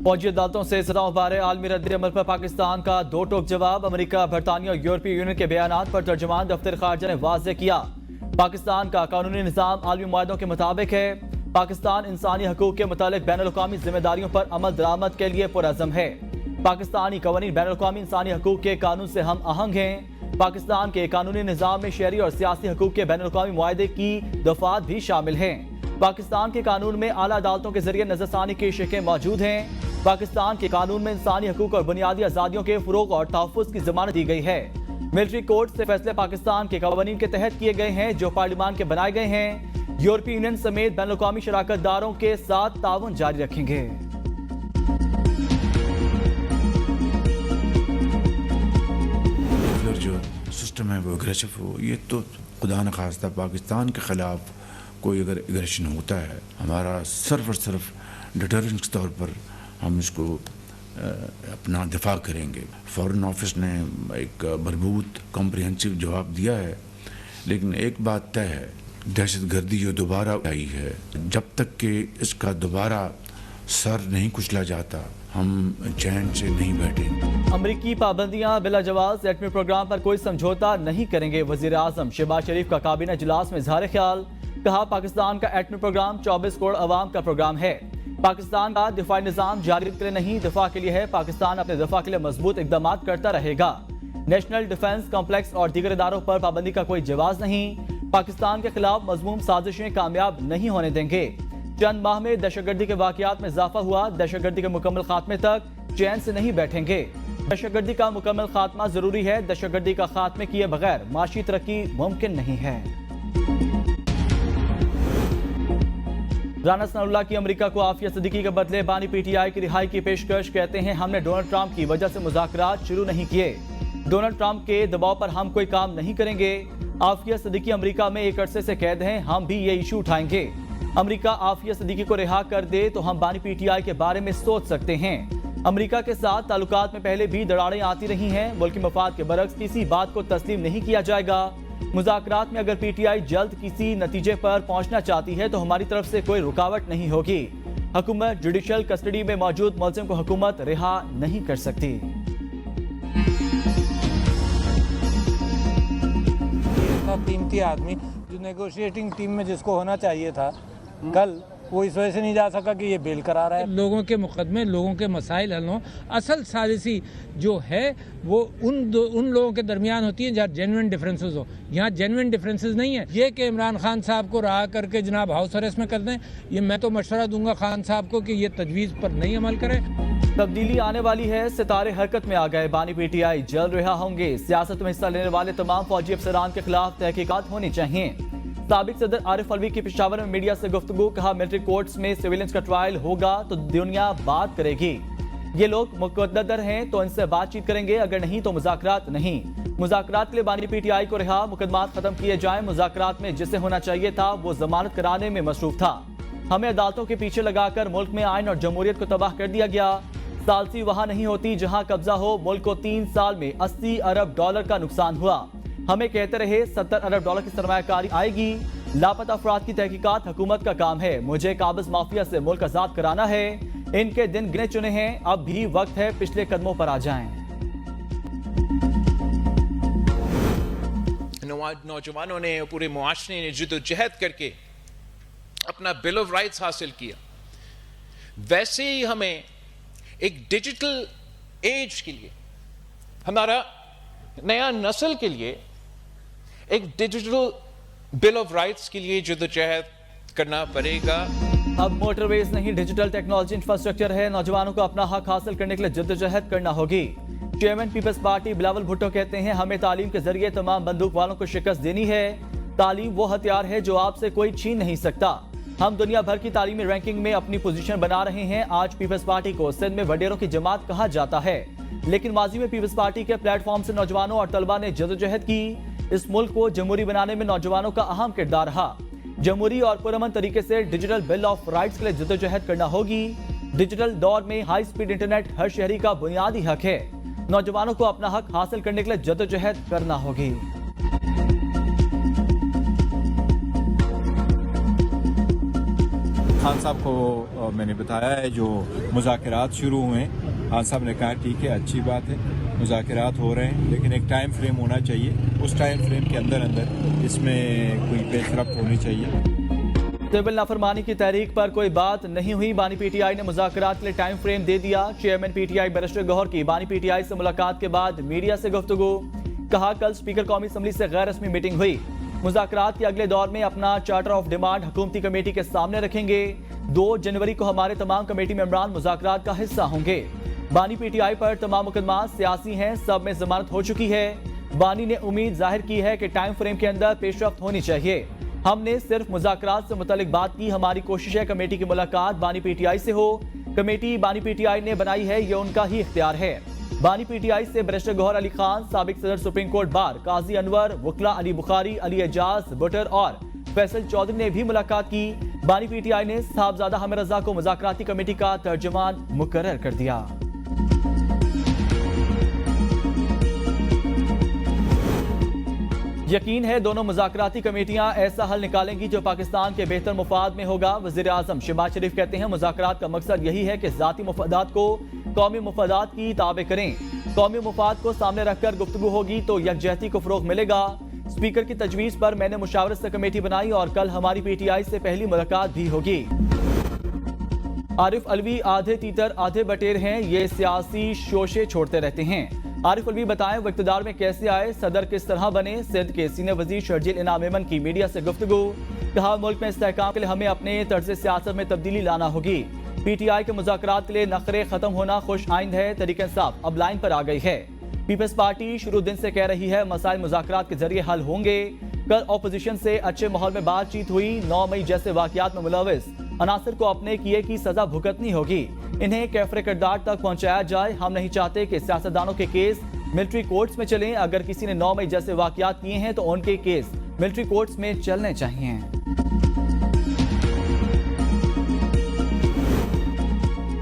फौजी अदालतों से सजाओं बारे आलमी रद्द-ए-अमल पर पाकिस्तान का दो टोक जवाब। अमेरिका, बरतानिया और यूरोपीय यूनियन के बयानात पर तर्जुमान दफ्तर खारजा ने वाज़ेह किया, पाकिस्तान का कानूनी निज़ाम आलमी मुआहदों के मुताबिक है। पाकिस्तान इंसानी हकूक के मुतालिक बैनुल-अक़वामी जिम्मेदारियों पर अमल दरामद के लिए पुरअज़म है। पाकिस्तानी कवानीन बैनुल-अक़वामी इंसानी हकूक के कानून से हम आहंग हैं। पाकिस्तान के कानूनी निज़ाम में शहरी और सियासी हकूक के बैनुल-अक़वामी मुआहदे की दफ़ात भी शामिल हैं। पाकिस्तान के कानून में आला अदालतों के जरिए नजरसानी की शिकें मौजूद हैं। पाकिस्तान के कानून में इंसानी हकूक और बुनियादी आज़ादियों के फ़रोग़ और तहफ़्फ़ुज़ की ज़मानत दी गई है। मिलिट्री कोर्ट से फैसले पाकिस्तान के कवानीन के तहत किए गए हैं जो पार्लिमान के बनाए गए हैं। यूरोपीय यूनियन समेत बैनुल-अक़वामी शराकतदारों के साथ ताउन जारी रखेंगे। जो सिस्टम है वो एग्रेसिव हो, ये तो खुदा न खास्ता पाकिस्तान के ख़िलाफ़ कोई अगर एग्रेशन होता है, हमारा सिर्फ और सिर्फ डिटरेंस के तौर पर हम इसको अपना दिफा करेंगे। फॉरेन ऑफिस ने एक मजबूत कॉम्प्रिहेंसिव जवाब दिया है, लेकिन एक बात तय है, दहशतगर्दी जो दोबारा आई है, जब तक कि इसका दोबारा सर नहीं कुचला जाता, हम चैन से नहीं बैठेंगे। अमरीकी पाबंदियां बिला जवाज एटमी प्रोग्राम पर कोई समझौता नहीं करेंगे। वजीर आजम शहबाज शरीफ का काबीना इजलास में इजहार ख्याल, कहा पाकिस्तान का एटमी प्रोग्राम 24 करोड़ अवाम का प्रोग्राम है। पाकिस्तान का दिफाई निज़ाम जारी के लिए नहीं, दिफा के लिए है। पाकिस्तान अपने दिफा के लिए मजबूत इकदाम करता रहेगा। नेशनल डिफेंस कॉम्प्लेक्स और दीगर इदारों पर पाबंदी का कोई जवाज नहीं। पाकिस्तान के खिलाफ मजमूम साजिशें कामयाब नहीं होने देंगे। चंद माह में दहशतगर्दी के वाकयात में इजाफा हुआ, दहशतगर्दी के मुकम्मल खात्मे तक चैन से नहीं बैठेंगे। दहशतगर्दी का मुकम्मल खात्मा जरूरी है। दहशतगर्दी का खात्मे किए बगैर माशी तरक्की मुमकिन नहीं है। राना सनाउल्लाह की अमेरिका को आफिया सिद्दीकी के बदले बानी पीटीआई की रिहाई की पेशकश। कहते हैं हमने डोनाल्ड ट्रंप की वजह से मुज़ाकरात शुरू नहीं किए। डोनाल्ड ट्रंप के दबाव पर हम कोई काम नहीं करेंगे। आफिया सिद्दीकी अमेरिका में एक अरसे से कैद हैं, हम भी ये इशू उठाएंगे। अमेरिका आफिया सिद्दीकी को रिहा कर दे तो हम बानी पीटीआई के बारे में सोच सकते हैं। अमेरिका के साथ ताल्लुकात में पहले भी दरारें आती रही हैं। मुल्की मफाद के बरक्स किसी बात को तस्लीम नहीं किया जाएगा। मुज़ाकरात में अगर पीटीआई जल्द किसी नतीजे पर पहुंचना चाहती है तो हमारी तरफ से कोई रुकावट नहीं होगी। हुकूमत जुडिशल कस्टडी में मौजूद मुलजिम को हुकूमत रिहा नहीं कर सकती। कीमती आदमी जो नेगोशिएटिंग टीम में जिसको होना चाहिए था, कल वो इस वजह से नहीं जा सका कि ये बेल करा रहा है। लोगों के मुकदमे, लोगों के मसाइल हल हों। असल साजिशी जो है वो उन लोगों के दरमियान होती है जहाँ जेन्युइन डिफरेंसेस हो। यहाँ जेन्युइन डिफरेंसेस नहीं है। ये कि इमरान खान साहब को रहा करके जनाब हाउस अरेस्ट में कर दें, ये मैं तो मशवरा दूंगा खान साहब को कि ये तजवीज़ पर नहीं अमल करें। तब्दीली आने वाली है, सितारे हरकत में आ गए। बानी पीटीआई जल्द रिहा होंगे। सियासत में हिस्सा लेने वाले तमाम फौजी अफसरान के खिलाफ तहकीकात होनी चाहिए। साबिक सदर आरिफ अलवी की पेशावर में मीडिया से गुफ्तगू, कहा मिलिट्री कोर्ट्स में सिविलियंस का ट्रायल होगा तो दुनिया बात करेगी। ये लोग मुकद्दर हैं तो इनसे बातचीत करेंगे, अगर नहीं तो मुज़ाकरात नहीं। मुज़ाकरात के लिए बानी पीटीआई को रिहा, मुकदमात खत्म किए जाएं। मुज़ाकरात में जिसे होना चाहिए था वो जमानत कराने में मसरूफ था। हमें अदालतों के पीछे लगाकर मुल्क में आइन और जमहूरियत को तबाह कर दिया गया। सालसी वहां नहीं होती जहां कब्जा हो। मुल्क को 3 साल में $80 अरब का नुकसान हुआ। हमें कहते रहे $70 अरब की सरमायाकारी आएगी। लापता अफराद की तहकीकात हुकूमत का काम है। मुझे काबिज माफिया से मुल्क आजाद कराना है। इनके दिन गिने चुने हैं, अब भी वक्त है पिछले कदमों पर आ जाएं। नौजवानों ने, पूरे मुआशरे ने जद्दोजहद करके अपना बिल ऑफ राइट्स हासिल किया। वैसे ही हमें एक डिजिटल एज के लिए, हमारा नया नस्ल के लिए एक डिजिटल बिल ऑफ राइट्स के लिए जद्दोजहद करना पड़ेगा। अब मोटरवेज नहीं, डिजिटल टेक्नोलॉजी इंफ्रास्ट्रक्चर है। नौजवानों को अपना हक हासिल करने के लिए जद्दोजहद करना होगी। Chairman people's party Bilawal Bhutto कहते हैं हमें तालीम के जरिए तमाम बंदूक वालों को शिकस्त देनी है। तालीम वो हथियार है जो आपसे कोई छीन नहीं सकता। हम दुनिया भर की तालीमी रैंकिंग में अपनी पोजीशन बना रहे हैं। आज पीपल्स पार्टी को सिंध में वडेरों की जमात कहा जाता है, लेकिन माजी में पीपल्स पार्टी के प्लेटफॉर्म से नौजवानों और तलबा ने जद्दोजहद की। इस मुल्क को जमहूरी बनाने में नौजवानों का अहम किरदार रहा। जमहूरी और पुरअमन तरीके से डिजिटल बिल ऑफ राइट्स के लिए जद्दोजहद करना होगी। डिजिटल दौर में हाई स्पीड इंटरनेट हर शहरी का बुनियादी हक है। नौजवानों को अपना हक हासिल करने के लिए जद्दोजहद करना होगी। खान साहब को मैंने बताया है जो मुज़ाकरात शुरू हुए हैं। खान साहब ने कहा ठीक है, अच्छी बात है, मुज़ाकरात हो रहे हैं, लेकिन एक टाइम फ्रेम होना चाहिए। उस टाइम फ्रेम के अंदर अंदर इसमें कोई पेशरफ्त होनी चाहिए। सिविल नाफरमानी की तहरीक पर कोई बात नहीं हुई, बानी पीटीआई ने मुज़ाकरात के लिए टाइम फ्रेम दे दिया। चेयरमैन पीटीआई बैरिस्टर गौहर की बानी पीटीआई से मुलाकात के बाद मीडिया से गुफ्तगू। कहा कल स्पीकर कौमी असम्बली से गैर रस्मी मीटिंग हुई, मुज़ाकरात के अगले दौर में अपना चार्टर ऑफ डिमांड हुकूमती कमेटी के सामने रखेंगे। 2 जनवरी को हमारे तमाम कमेटी मेंबरान मुज़ाकरात का हिस्सा होंगे। बानी पीटीआई पर तमाम मुकदमा सियासी हैं, सब में जमानत हो चुकी है। बानी ने उम्मीद जाहिर की है कि टाइम फ्रेम के अंदर पेशरफ्त होनी चाहिए। हमने सिर्फ मुज़ाकरात से मुतल्लिक बात की, हमारी कोशिश है कमेटी की मुलाकात बानी पीटीआई से हो। कमेटी बानी पीटीआई ने बनाई है, ये उनका ही इख्तियार है। बानी पीटीआई से बैरिस्टर गौहर अली खान, साबिक सदर सुप्रीम कोर्ट बार काजी अनवर, वकला अली बुखारी, अली एजाज बुटर और फैसल चौधरी ने भी मुलाकात की। बानी पीटीआई ने साहबजादा हमें रजा को मुज़ाकराती कमेटी का तर्जुमान मुकर्रर कर दिया। यकीन है दोनों मुज़ाकराती कमेटियां ऐसा हल निकालेंगी जो पाकिस्तान के बेहतर मुफाद में होगा। वज़ीर आज़म शहबाज शरीफ कहते हैं मुज़ाकरात का मकसद यही है कि ज़ाती मुफादात को कौमी मुफादात की ताबे करें। कौमी मुफाद को सामने रखकर गुफ्तगू होगी तो यकजहती को फ़रोग़ मिलेगा। स्पीकर की तजवीज़ पर मैंने मुशावरत से कमेटी बनाई और कल हमारी पीटीआई से पहली मुलाकात भी होगी। आरिफ अलवी आधे तीतर आधे बटेर हैं, ये सियासी शोशे छोड़ते रहते हैं। आरिफ अलवी बताएं वो इक़्तिदार में कैसे आए, सदर किस तरह बने। सिंध के सीनियर वजीर शर्जील इनाम मेमन की मीडिया से गुफ्तगू। कहा मुल्क में इस्तेहकाम के लिए हमें अपने तर्ज सियासत में तब्दीली लाना होगी। पीटीआई के मुज़ाकरात के लिए नखरे खत्म होना खुश आइंद है, तरीक़े इंसाफ अब लाइन पर आ गई है। पीपल्स पार्टी शुरू दिन से कह रही है मसाइल मुज़ाकरात के जरिए हल होंगे। कल ऑपोजिशन से अच्छे माहौल में बातचीत हुई। 9 मई जैसे वाक़यात में मुलविस अनासर को अपने किए की सजा भुगतनी होगी, इन्हें कैफरे किरदार तक पहुंचाया जाए। हम नहीं चाहते कि सियासतदानों के केस मिलिट्री कोर्ट्स में चलें। अगर किसी ने 9 मई जैसे वाक़यात किए हैं तो उनके केस मिलिट्री कोर्ट्स में चलने चाहिए।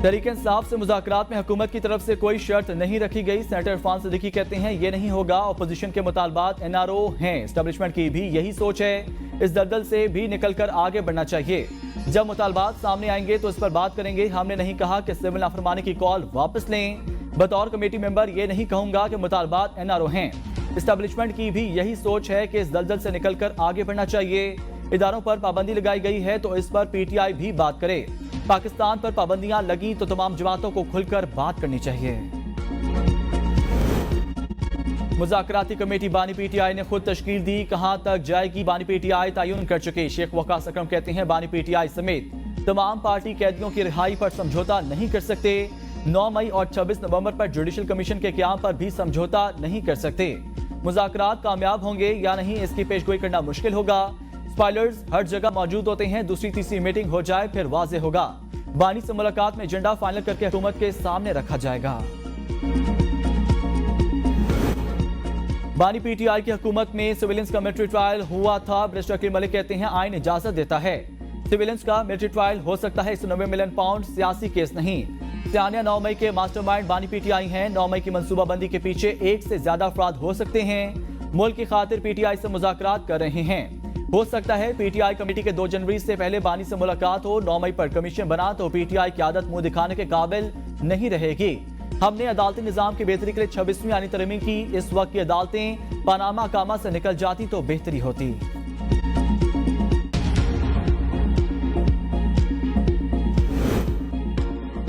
तहरीक इंसाफ से मुज़ाकरात में हुकूमत की तरफ से कोई शर्त नहीं रखी गई। सेनेटर इरफान सिद्दीकी कहते हैं ये नहीं होगा। अपोजिशन के मुतालबात NRO हैं, एस्टेब्लिशमेंट की भी यही सोच है। इस दलदल से भी निकलकर आगे बढ़ना चाहिए। जब मुतालबात सामने आएंगे तो इस पर बात करेंगे। हमने नहीं कहा कि सिविल नाफरमानी की कॉल वापस लें। बतौर कमेटी मेंबर ये नहीं कहूंगा कि मुतालबात NRO हैं। एस्टेब्लिशमेंट की भी यही सोच है कि इस दलदल से निकलकर आगे बढ़ना चाहिए। इदारों पर पाबंदी लगाई गई है तो इस पर पीटीआई भी बात करे। पाकिस्तान पर पाबंदियां लगी तो तमाम जमातों को खुलकर बात करनी चाहिए। मुज़ाकराती कमेटी बानी पीटीआई ने खुद तश्कील दी, कहां तक जाएगी बानी पीटीआई तयन कर चुके। शेख वकास अकरम कहते हैं बानी पीटीआई समेत तमाम पार्टी कैदियों की रिहाई पर समझौता नहीं कर सकते। 9 मई और 26 नवंबर पर जुडिशल कमीशन के क़याम पर भी समझौता नहीं कर सकते। मुज़ाकरात कामयाब होंगे या नहीं इसकी पेशगोई करना मुश्किल होगा। स्पॉयलर्स हर जगह मौजूद होते हैं, दूसरी तीसरी मीटिंग हो जाए फिर वाज़ेह होगा। बानी से मुलाकात में एजेंडा फाइनल करके हुकूमत के सामने रखा जाएगा। बानी पीटीआई की हुकूमत में सिविलियंस का मिलिट्री ट्रायल हुआ था। बैरिस्टर अकील मलिक कहते हैं आईन इजाजत देता है, सिविलियंस का मिलिट्री ट्रायल हो सकता है। 190 मिलियन पाउंड सियासी केस नहीं। सियानिया 9 मई के मास्टरमाइंड बानी पीटीआई हैं। 9 मई की मनसूबाबंदी के पीछे 1 से ज्यादा अफराद हो सकते हैं। मुल्क की खातिर पीटीआई से मुज़ाकरात कर रहे हैं। हो सकता है पीटीआई कमेटी के 2 जनवरी से पहले बानी से मुलाकात हो। 9 मई पर कमीशन बना तो पीटीआई की आदत मुंह दिखाने के काबिल नहीं रहेगी। हमने अदालती निजाम की बेहतरी के लिए 26वीं आईनी तरमीम की। इस वक्त की अदालतें पनामा कामा से निकल जाती तो बेहतरी होती।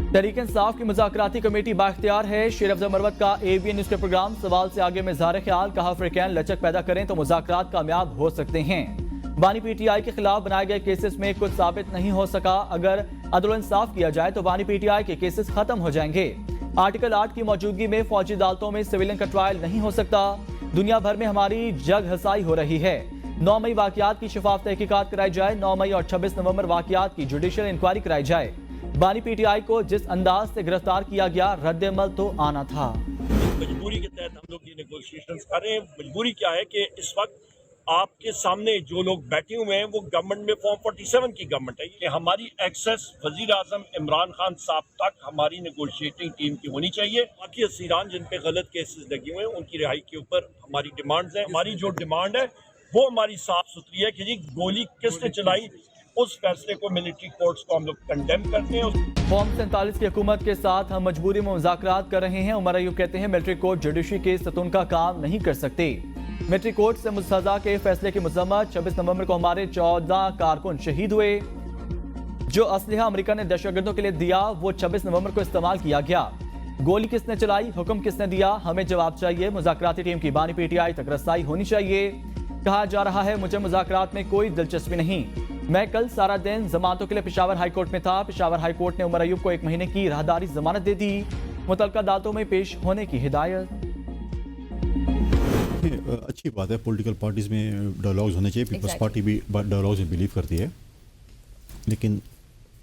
तहरीक इंसाफ की मुज़ाकराती कमेटी बाख्तियार है। शेर अफजल मरवत का ABN न्यूज़ के प्रोग्राम सवाल से आगे में ज़ाहिर ख्याल। कहा अफ्रीकैन लचक पैदा करें तो मुज़ाकरात कामयाब हो सकते हैं। बानी पीटीआई के खिलाफ बनाए गए केसेस में कुछ साबित नहीं हो सका। अगर अदल इंसाफ किया जाए तो बानी पीटीआई के केसेस खत्म हो जाएंगे। आर्टिकल 8 की मौजूदगी में फौजी अदालतों में सिविलियन का ट्रायल नहीं हो सकता। दुनिया भर में हमारी जग हसाई हो रही है। 9 मई वाकयात की शफाफ तहकीकात कराई जाए। 9 मई और 26 नवंबर वाकयात की जुडिशियल इंक्वायरी कराई जाए। बानी पीटीआई को जिस अंदाज से गिरफ्तार किया गया, रद्द-ए-अमल तो आना था। मजबूरी के तहत हम लोग ये नेगोशिएशंस कर रहे हैं। मजबूरी क्या है कि इस वक्त आपके सामने जो लोग बैठे हुए हैं वो गवर्नमेंट में फॉर्म 47 की गवर्नमेंट है। ये हमारी एक्सेस वजीर आजम इमरान खान साहब तक हमारी नेगोशिएटिंग टीम की होनी चाहिए। बाकी असीरान जिन पे गलत केसेस लगे हुए हैं उनकी रिहाई के ऊपर हमारी डिमांड्स हैं। हमारी जो डिमांड है वो हमारी साफ सुथरी है कि जी गोली किसने चलाई, उस फैसले को मिलिट्री कोर्ट्स को हम लोग कंडेम करते हैं। फॉर्म 47 की हुकूमत के साथ हम मजबूरी में मुज़ाकरात कर रहे हैं। उमर अयूब कहते हैं मिलिट्री कोर्ट जुडिशरी के सतून का काम नहीं कर सकते। मिलिट्री कोर्ट से मुस्तज़ा के फैसले की मज़म्मत। 26 नवंबर को हमारे 14 कारकुन शहीद हुए। जो असलहा अमेरिका ने दहशतगर्दों के लिए दिया वो 26 नवंबर को इस्तेमाल किया गया। गोली किसने चलाई, हुक्म किसने दिया, हमें जवाब चाहिए। मुज़ाकराती टीम की बानी पीटीआई तक रसाई होनी चाहिए। कहा जा रहा है मुझे मुज़ाकरात में कोई दिलचस्पी नहीं। मैं कल सारा दिन जमानतों के लिए पेशावर हाईकोर्ट में था। पेशावर हाईकोर्ट ने उमर अयूब को 1 महीने की राहदारी जमानत दे दी। मुतल्लिका अदालतों में पेश होने की हिदायत। अच्छी बात है, पॉलिटिकल पार्टीज में डायलॉग्स होने चाहिए। पीपल्स पार्टी भी डायलॉग्स में बिलीव करती है, लेकिन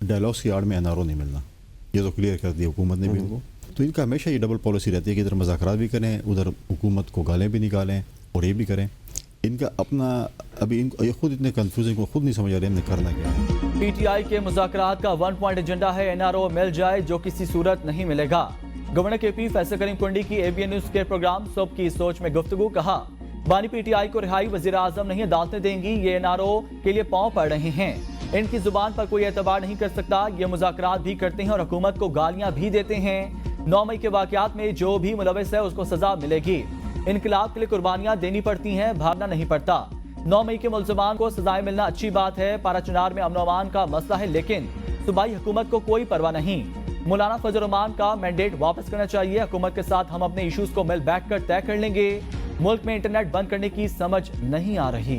डायलॉग्स की आड़ में एनआरओ नहीं मिलना, ये तो क्लियर कर दिया हुकूमत ने भी उनको। तो इनका हमेशा ये डबल पॉलिसी रहती है कि इधर मुज़ाकरात भी करें, उधर हुकूमत को गालें भी निकालें और ये भी करें। इनका अपना अभी इनको ये खुद इतने कंफ्यूज हैं, खुद नहीं समझ आ रहे हमने करना क्या है। पीटीआई के मुज़ाकरात का 1 पॉइंट एजेंडा है एनआरओ मिल जाए, जो किसी सूरत नहीं मिलेगा। गवर्नर केपी फैसल करीम कुंडी की एबीएन न्यूज के प्रोग्राम सुबह की सोच में गुफ्तगू। कहा बानी पीटीआई को रिहाई वजीर आजम नहीं अदालतें देंगी, ये एनआरओ के लिए पांव पड़ रहे हैं। इनकी जुबान पर कोई एतबार नहीं कर सकता। ये मुज़ाकरात भी करते हैं और हुकूमत को गालियां भी देते हैं। 9 मई के वाकयात में जो भी मुलविस है उसको सजा मिलेगी। इनकलाब के लिए कुर्बानियां देनी पड़ती हैं, भागना नहीं पड़ता। 9 मई के मुल्ज़मान को सजाएं मिलना अच्छी बात है। पाराचनार में अमन अमान का मसला है, लेकिन सूबाई हुकूमत को कोई परवाह नहीं। मौलाना फजल रहमान का मैंडेट वापस करना चाहिए। हुकूमत के साथ हम अपने इशूज को मिल बैठ कर तय कर लेंगे। मुल्क में इंटरनेट बंद करने की समझ नहीं आ रही।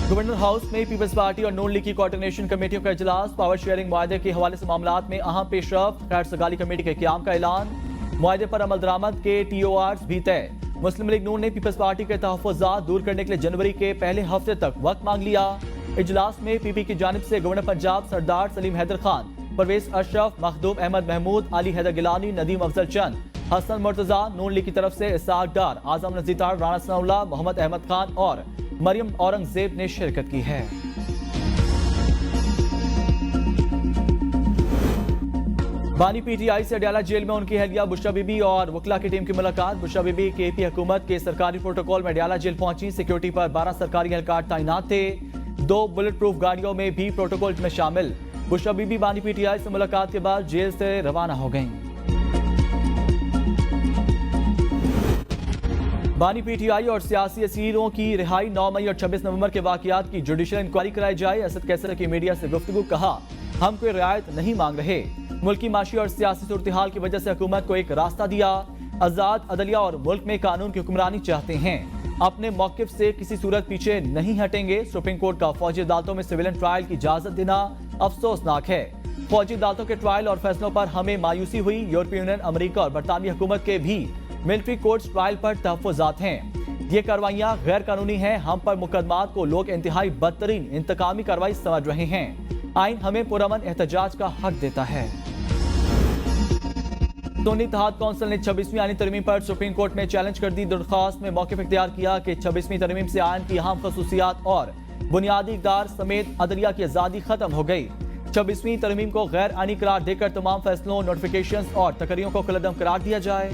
गवर्नर हाउस में पीपल्स पार्टी और नून लीग की कोऑर्डिनेशन कमेटियों का इजलास। पावर शेयरिंग मुआहदे के हवाले से मामलात में अहम पेशरफ्त। खैर सगाली कमेटी के क़याम का ऐलान। मुआहदे पर अमल दरामद के TORs भी तय। मुस्लिम लीग नून ने पीपल्स पार्टी के तहफ़्फ़ुज़ात दूर करने के लिए जनवरी के पहले हफ्ते तक वक्त मांग लिया। इजलास में PP की जानिब से गवर्नर पंजाब सरदार सलीम हैदर खान, परवेज अशरफ, मखदूम अहमद महमूद, अली हैदर गिलानी, नदीम अफजल चंद, हसन मुर्तजा। नून लीग की तरफ से इसाक डार, आजम नजीर, राना सनाउल्लाह, मोहम्मद अहमद खान और मरियम औरंगजेब ने शिरकत की है। बानी पीटीआई से अडयाला जेल में उनकी अहलिया बुशरा बीबी और वकला की टीम की मुलाकात। बुशरा बीबी केपी हुकूमत के सरकारी प्रोटोकॉल में अडयाला जेल पहुंची। सिक्योरिटी पर 12 सरकारी एहलकार तैनात थे। 2 बुलेट प्रूफ गाड़ियों में भी प्रोटोकॉल में शामिल। बुशरा बीबी बानी पीटीआई से मुलाकात के बाद जेल से रवाना हो गईं। बानी पीटीआई और सियासी असीरों की रिहाई। 9 मई और 26 नवंबर के वाकयात की जुडिशल इंक्वायरी कराई जाए। असद कैसर की मीडिया से गुफ्तगू। कहा हम कोई रियायत नहीं मांग रहे। मुल्की माशी और सियासी सूरत हाल की वजह से हुकूमत को एक रास्ता दिया। आजाद अदलिया और मुल्क में कानून की हुक्मरानी चाहते हैं। अपने मौकिफ से किसी सूरत पीछे नहीं हटेंगे। सुप्रीम कोर्ट का फौजी अदालतों में सिविलियन ट्रायल की इजाजत देना अफसोसनाक है। फौजी अदालतों के ट्रायल और फैसलों पर हमें मायूसी हुई। यूरोपीय यूनियन, अमेरिका और बरतानवी हुकूमत के भी मिलिट्री कोर्ट्स ट्रायल पर तहफ़्फ़ुज़ात हैं। ये कार्रवाइयाँ गैर कानूनी हैं। हम पर मुकदमात को लोग इंतहाई बदतरीन इंतकामी कार्रवाई समझ रहे हैं। आइन हमें पुरअमन एहतजाज का हक देता है। सुन्नी इत्तेहाद कौंसिल ने 26वीं आईनी तरमीम पर सुप्रीम कोर्ट में चैलेंज कर दी। दरख्वास्त में मौक़िफ़ इख्तियार किया कि 26वीं तरमीम से आइन की अहम खसूसियात और बुनियादी इक़दार समेत अदलिया की आज़ादी खत्म हो गई। 26वीं तरमीम को गैर आईनी करार देकर तमाम फैसलों, नोटिफिकेशंस और तकरीरों को कलअदम करार दिया जाए।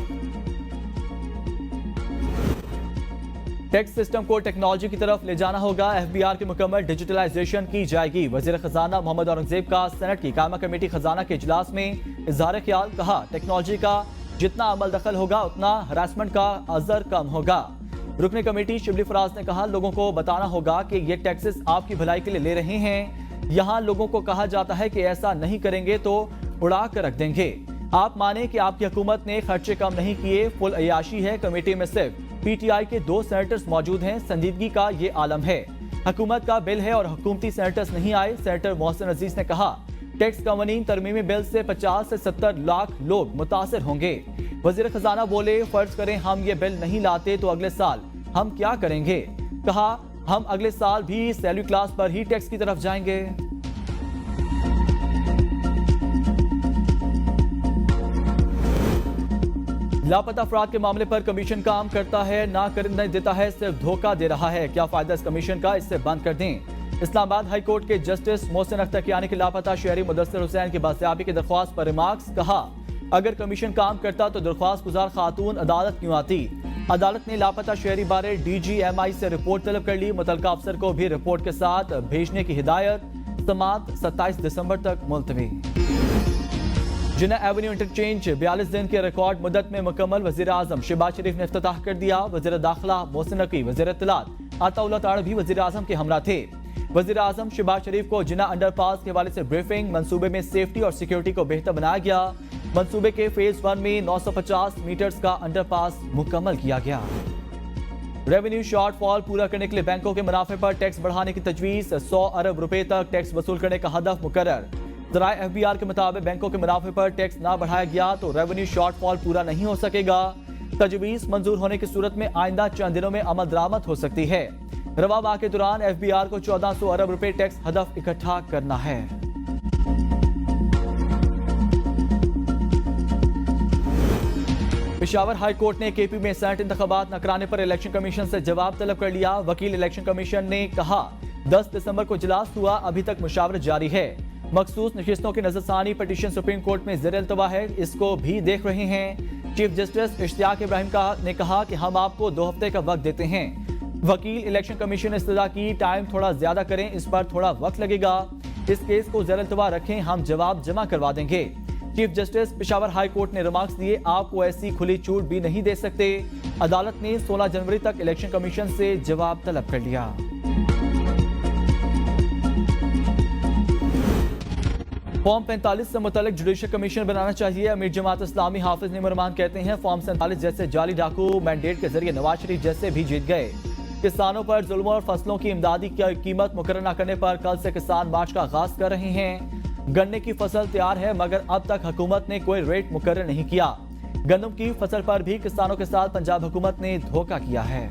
टैक्स सिस्टम को टेक्नोलॉजी की तरफ ले जाना होगा। FBR की मुकम्मल डिजिटलाइजेशन की जाएगी। वज़ीर खजाना मोहम्मद औरंगजेब का सेनेट की कायमा कमेटी खजाना के इजलास में इजहार ख्याल। कहा टेक्नोलॉजी का जितना अमल दखल होगा उतना हरासमेंट का असर कम होगा। रुकने कमेटी शिबली फराज ने कहा लोगों को बताना होगा कि ये टैक्सेस आपकी भलाई के लिए ले रहे हैं। यहाँ लोगों को कहा जाता है कि ऐसा नहीं करेंगे तो उड़ा कर रख देंगे। आप माने कि आपकी हुकूमत ने खर्चे कम नहीं किए, फुल अयाशी है। कमेटी में सिर्फ PTI के 2 सेनेटर्स मौजूद हैं। संजीदगी का ये आलम है। हुकूमत का बिल है और हुकूमती सेनेटर्स नहीं आए। सेनेटर मोहसिन अजीज ने कहा टैक्स कवानीन तरमीमी बिल से 50 से 70 लाख लोग मुतासर होंगे। वजीर खजाना बोले फर्ज करें हम ये बिल नहीं लाते तो अगले साल हम क्या करेंगे। कहा हम अगले साल भी सैलरी क्लास पर ही टैक्स की तरफ जाएंगे। लापता अफराद के मामले पर कमीशन काम करता है, ना करने देता है, सिर्फ धोखा दे रहा है। क्या फायदा इस कमीशन का, इससे बंद कर दें। इस्लामाबाद हाई कोर्ट के जस्टिस मोहसिन अख्तर कियानी के लापता शहरी मुदस्सिर हुसैन की बासियाबी की दरख्वास्त पर रिमार्क्स। कहा अगर कमीशन काम करता तो दरख्वास्त गुजार खातून अदालत क्यों आती। अदालत ने लापता शहरी बारे DGMI से रिपोर्ट तलब कर ली। मुतल्लिका अफसर को भी रिपोर्ट के साथ भेजने की हिदायत। समाअत 27 दिसंबर तक मुलतवी। जिन्ना एवेन्यू इंटरचेंज 42 दिन के रिकॉर्ड मुद्दत में मुकम्मल। वजीर आजम शहबाज शरीफ ने इफ्तिताह कर दिया। वजीर दाखिला मोहसिन नकवी, वजीर इत्तलात अताउल्लाह ताड़ भी वजीर आजम के हमरा थे। वजीर आजम शहबाज शरीफ को जिन्ना अंडरपास के हवाले से ब्रीफिंग। मंसूबे में सेफ्टी और सिक्योरिटी को बेहतर बनाया गया। मंसूबे के फेज 1 में 950 मीटर्स का अंडरपास मुकम्मल किया गया। रेवेन्यू शॉर्टफॉल पूरा करने के लिए बैंकों के मुनाफे पर टैक्स बढ़ाने की तजवीज। 100 अरब रुपए तक टैक्स वसूल करने का हदफ मुकर्रर। ज़राए FBR के मुताबिक बैंकों के मुनाफे पर टैक्स ना बढ़ाया गया तो रेवेन्यू शॉर्टफॉल पूरा नहीं हो सकेगा। तजवीज मंजूर होने की सूरत में आइंदा चंद दिनों में अमल दरामद हो सकती है। रवा माह के दौरान FBR को 1400 अरब रुपए टैक्स हदफ इकट्ठा करना है। पेशावर हाई कोर्ट ने KP में सेनेट इंतखाबात न कराने पर इलेक्शन कमीशन से जवाब तलब कर लिया। वकील इलेक्शन कमीशन ने कहा 10 दिसंबर को इजलास हुआ, अभी तक मुशावरत जारी है। मखसूस नशिस्तों की नजरसानी पटिशन सुप्रीम कोर्ट में ज़ेर इल्तवा है, इसको भी देख रहे हैं। चीफ जस्टिस इश्तियाक इब्राहिम ने कहा कि हम आपको 2 हफ्ते का वक्त देते हैं। वकील इलेक्शन कमीशन ने इस्तदा की टाइम थोड़ा ज्यादा करें, इस पर थोड़ा वक्त लगेगा। इस केस को ज़ेर इल्तवा रखें, हम जवाब जमा करवा देंगे। Chief justice Peshawar high court ने रिमार्क्स दिए, आपको ऐसी खुली छूट भी नहीं दे सकते। अदालत ने 16 जनवरी तक इलेक्शन कमीशन से जवाब तलब कर लिया। फॉर्म 45 से मुतल्लिक जुडिशल कमीशन बनाना चाहिए। अमीर जमात इस्लामी हाफिज निमर रहमान कहते हैं फॉर्म 47 जैसे जाली डाकू मैंडेट के जरिए नवाज शरीफ जैसे भी जीत गए। किसानों पर जुल्म और फसलों की इमदादी कीमत मुकर्रर न करने पर कल से किसान मार्च का आगाज कर रहे हैं। गन्ने की फसल तैयार है मगर अब तक हुकूमत ने कोई रेट मुकर्रर नहीं किया। गंदम की फसल पर भी किसानों के साथ पंजाब हुकूमत ने धोखा किया है।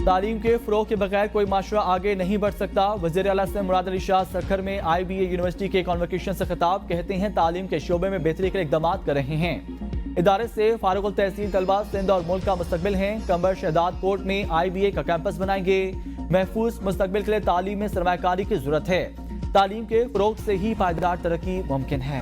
तालीम के फ़रोग़ के बगैर कोई माशरा आगे नहीं बढ़ सकता। वज़ीर आला से मुराद अली शाह सखर में IBA यूनिवर्सिटी के कॉन्वोकेशन से खिताब। कहते हैं तालीम के शोबे में बेहतरी के इक़दाम कर रहे हैं। इदारे से फारुगुल तहसील तलबा सिंध और मुल्क का मुस्तकबिल हैं। कंबर शहदाद कोर्ट में IBA का कैंपस बनाएंगे। महफूज मुस्तकबिल के लिए तालीम में सरमायाकारी की जरूरत है। तालीम के फ़रोग़ से ही पायदार तरक्की मुमकिन है।